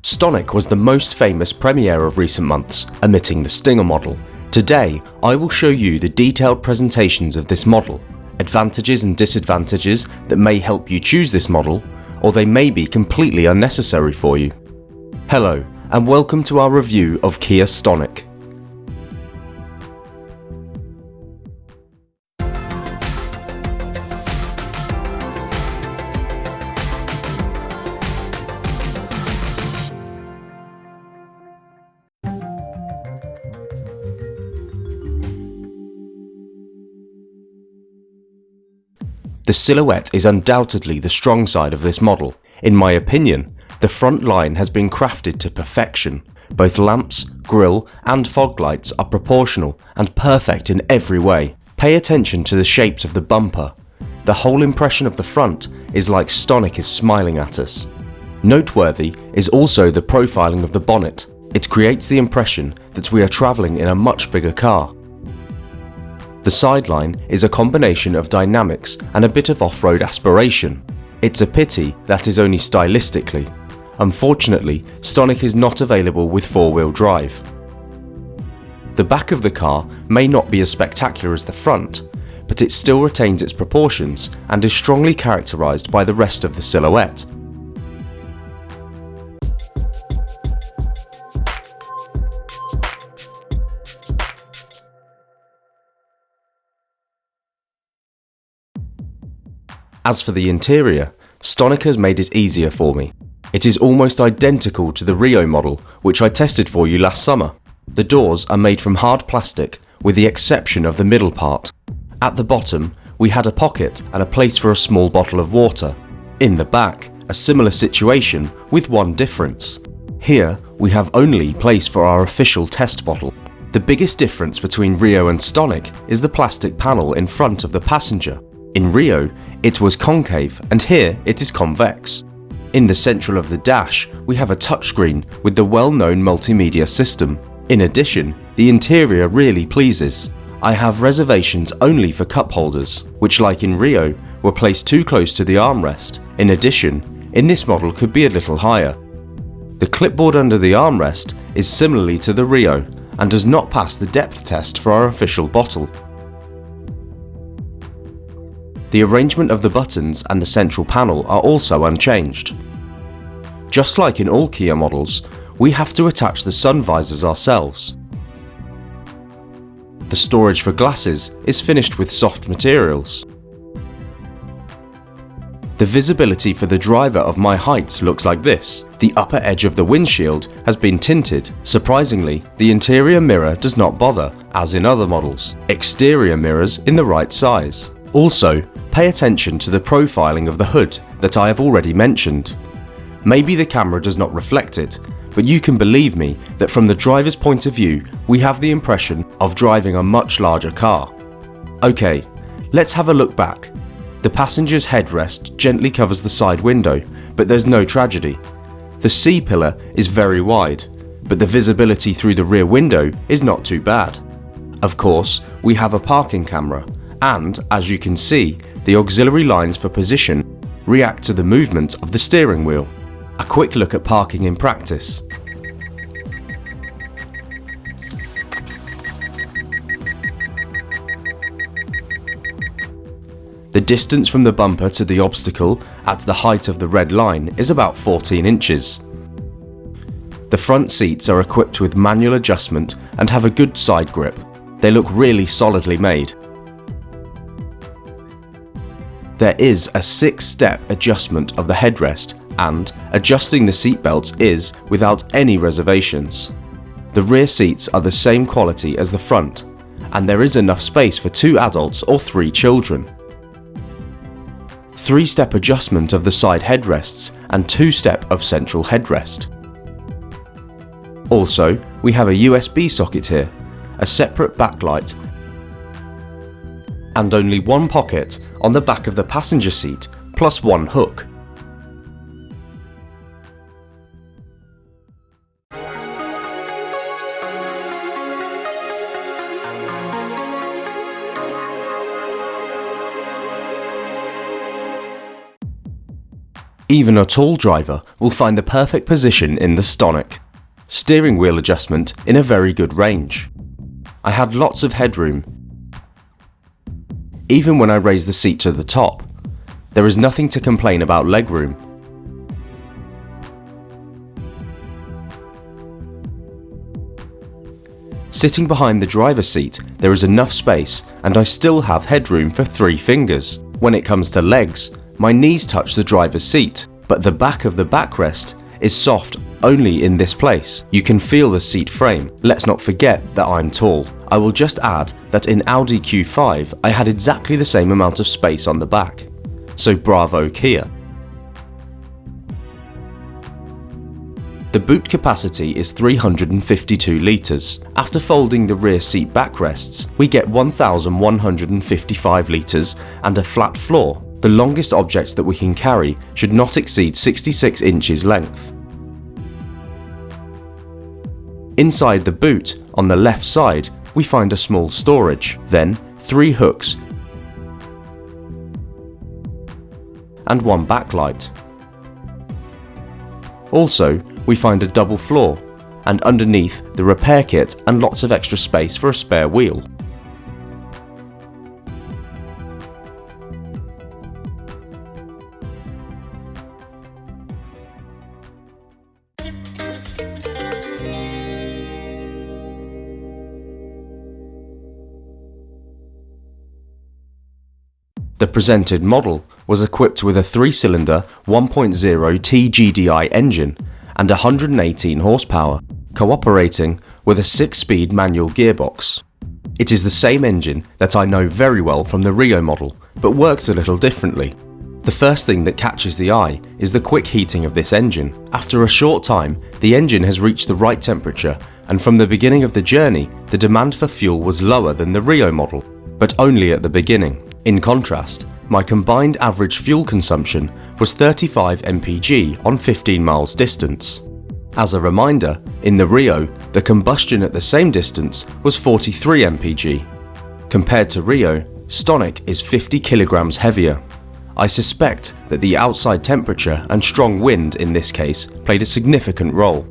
Stonic was the most famous premiere of recent months, omitting the Stinger model. Today, I will show you the detailed presentations of this model, advantages and disadvantages that may help you choose this model, or they may be completely unnecessary for you. Hello, and welcome to our review of Kia Stonic. The silhouette is undoubtedly the strong side of this model. In my opinion, the front line has been crafted to perfection. Both lamps, grille and fog lights are proportional and perfect in every way. Pay attention to the shapes of the bumper. The whole impression of the front is like Stonic is smiling at us. Noteworthy is also the profiling of the bonnet. It creates the impression that we are travelling in a much bigger car. The sideline is a combination of dynamics and a bit of off-road aspiration. It's a pity that is only stylistically. Unfortunately, Stonic is not available with four-wheel drive. The back of the car may not be as spectacular as the front, but it still retains its proportions and is strongly characterised by the rest of the silhouette. As for the interior, Stonic has made it easier for me. It is almost identical to the Rio model, which I tested for you last summer. The doors are made from hard plastic, with the exception of the middle part. At the bottom, we had a pocket and a place for a small bottle of water. In the back, a similar situation with one difference. Here, we have only place for our official test bottle. The biggest difference between Rio and Stonic is the plastic panel in front of the passenger. In Rio, it was concave and here it is convex. In the central of the dash, we have a touchscreen with the well-known multimedia system. In addition, the interior really pleases. I have reservations only for cup holders, which like in Rio, were placed too close to the armrest. In addition, in this model could be a little higher. The clipboard under the armrest is similarly to the Rio and does not pass the depth test for our official bottle. The arrangement of the buttons and the central panel are also unchanged. Just like in all Kia models, we have to attach the sun visors ourselves. The storage for glasses is finished with soft materials. The visibility for the driver of my height looks like this. The upper edge of the windshield has been tinted. Surprisingly, the interior mirror does not bother, as in other models. Exterior mirrors in the right size. Also, pay attention to the profiling of the hood that I have already mentioned. Maybe the camera does not reflect it, but you can believe me that from the driver's point of view, we have the impression of driving a much larger car. Okay, let's have a look back. The passenger's headrest gently covers the side window, but there's no tragedy. The C-pillar is very wide, but the visibility through the rear window is not too bad. Of course, we have a parking camera, and, as you can see, the auxiliary lines for position react to the movement of the steering wheel. A quick look at parking in practice. The distance from the bumper to the obstacle at the height of the red line is about 14 inches. The front seats are equipped with manual adjustment and have a good side grip. They look really solidly made. There is a 6-step adjustment of the headrest and adjusting the seatbelts is without any reservations. The rear seats are the same quality as the front and there is enough space for 2 adults or 3 children. 3-step adjustment of the side headrests and 2-step of central headrest. Also, we have a USB socket here, a separate backlight and only one pocket on the back of the passenger seat, plus one hook. Even a tall driver will find the perfect position in the Stonic. Steering wheel adjustment in a very good range. I had lots of headroom. Even when I raised the seat to the top, there is nothing to complain about legroom. Sitting behind the driver's seat, there is enough space and I still have headroom for 3 fingers. When it comes to legs, my knees touch the driver's seat, but the back of the backrest is soft only in this place. You can feel the seat frame. Let's not forget that I'm tall. I will just add that in Audi Q5 I had exactly the same amount of space on the back. So bravo Kia. The boot capacity is 352 litres. After folding the rear seat backrests, we get 1,155 litres and a flat floor. The longest object that we can carry should not exceed 66 inches length. Inside the boot, on the left side, we find a small storage, then 3 hooks and 1 backlight. Also, we find a double floor, and underneath the repair kit and lots of extra space for a spare wheel. The presented model was equipped with a 3-cylinder 1.0 T-Gdi engine and 118 horsepower, cooperating with a 6-speed manual gearbox. It is the same engine that I know very well from the Rio model, but works a little differently. The first thing that catches the eye is the quick heating of this engine. After a short time, the engine has reached the right temperature, and from the beginning of the journey, the demand for fuel was lower than the Rio model, but only at the beginning. In contrast, my combined average fuel consumption was 35 mpg on 15 miles distance. As a reminder, in the Rio, the combustion at the same distance was 43 mpg. Compared to Rio, Stonic is 50 kilograms heavier. I suspect that the outside temperature and strong wind in this case played a significant role.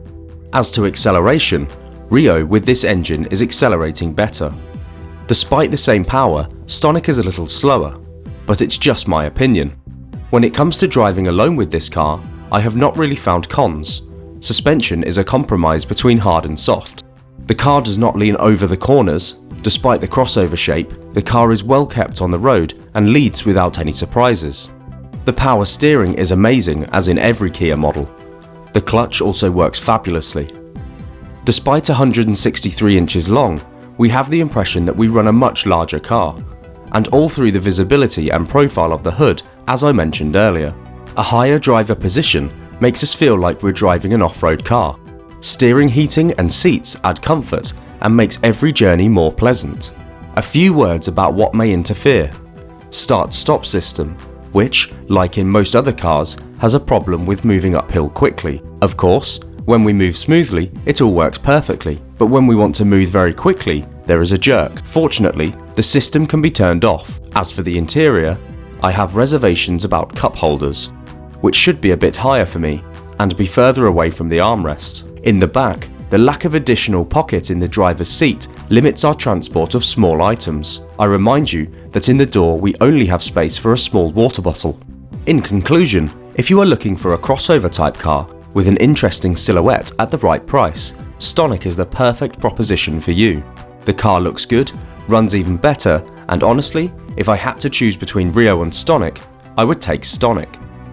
As to acceleration, Rio with this engine is accelerating better. Despite the same power, Stonic is a little slower, but it's just my opinion. When it comes to driving alone with this car, I have not really found cons. Suspension is a compromise between hard and soft. The car does not lean over the corners. Despite the crossover shape, the car is well kept on the road and leads without any surprises. The power steering is amazing, as in every Kia model. The clutch also works fabulously. Despite 163 inches long, we have the impression that we run a much larger car, and all through the visibility and profile of the hood, as I mentioned earlier. A higher driver position makes us feel like we're driving an off-road car. Steering heating and seats add comfort and makes every journey more pleasant. A few words about what may interfere. Start-stop system, which, like in most other cars, has a problem with moving uphill quickly. Of course, when we move smoothly, it all works perfectly, but when we want to move very quickly, there is a jerk. Fortunately, the system can be turned off. As for the interior, I have reservations about cup holders, which should be a bit higher for me, and be further away from the armrest. In the back, the lack of additional pocket in the driver's seat limits our transport of small items. I remind you that in the door we only have space for a small water bottle. In conclusion, if you are looking for a crossover type car with an interesting silhouette at the right price, Stonic is the perfect proposition for you. The car looks good, runs even better, and honestly, if I had to choose between Rio and Stonic, I would take Stonic.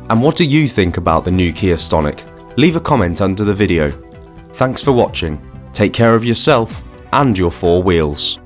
And what do you think about the new Kia Stonic? Leave a comment under the video. Thanks for watching. Take care of yourself and your 4 wheels.